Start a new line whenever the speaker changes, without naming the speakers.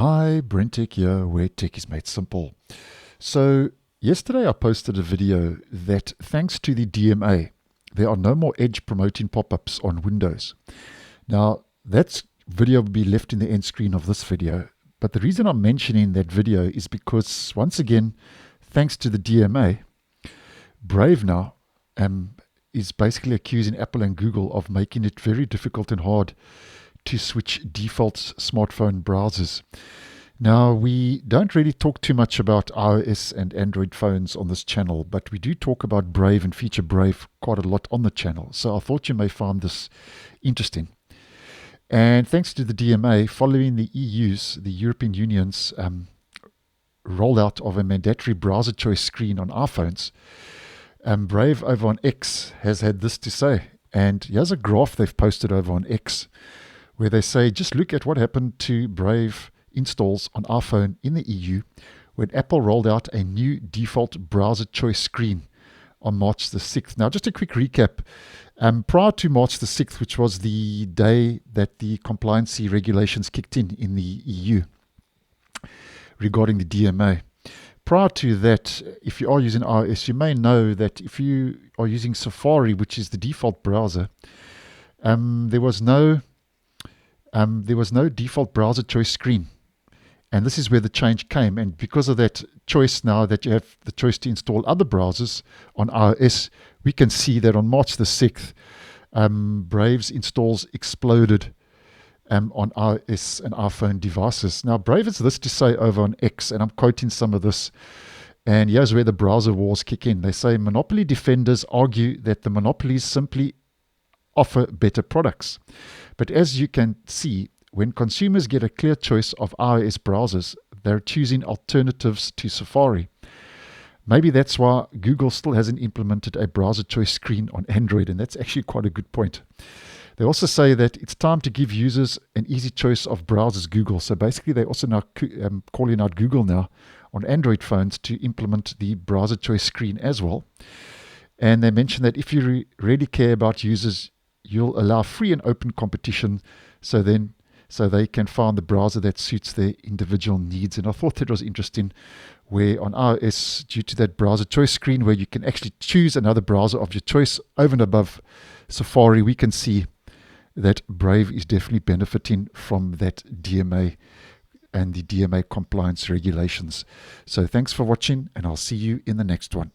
Hi, BrenTech here, where tech is made simple. So, yesterday I posted a video that thanks to the DMA, there are no more edge promoting pop-ups on Windows. Now, that video will be left in the end screen of this video, but the reason I'm mentioning that video is because, once again, thanks to the DMA, Brave now is basically accusing Apple and Google of making it very difficult and hard to switch default smartphone browsers. Now, we don't really talk too much about iOS and Android phones on this channel, but we do talk about Brave and feature Brave quite a lot on the channel. So I thought you may find this interesting. And thanks to the DMA, following the the European Union's rollout of a mandatory browser choice screen on iPhones, Brave over on X has had this to say. And here's a graph they've posted over on X, where they say, just look at what happened to Brave installs on iPhone in the EU when Apple rolled out a new default browser choice screen on March the 6th. Now, just a quick recap. Prior to March the 6th, which was the day that the compliancy regulations kicked in the EU regarding the DMA, prior to that, if you are using iOS, you may know that if you are using Safari, which is the default browser, there was no default browser choice screen. And this is where the change came. And because of that choice now that you have the choice to install other browsers on iOS, we can see that on March the 6th, Brave's installs exploded on iOS and iPhone devices. Now, Brave has this to say over on X, and I'm quoting some of this. And here's where the browser wars kick in. They say, monopoly defenders argue that the monopolies simply offer better products. But as you can see, when consumers get a clear choice of iOS browsers, they're choosing alternatives to Safari. Maybe that's why Google still hasn't implemented a browser choice screen on Android, and that's actually quite a good point. They also say that it's time to give users an easy choice of browsers Google. So basically, they're also now calling out Google now on Android phones to implement the browser choice screen as well. And they mention that if you really care about users, you'll allow free and open competition so they can find the browser that suits their individual needs. And I thought that was interesting, where on iOS, due to that browser choice screen where you can actually choose another browser of your choice over and above Safari, we can see that Brave is definitely benefiting from that DMA and the DMA compliance regulations. So thanks for watching, and I'll see you in the next one.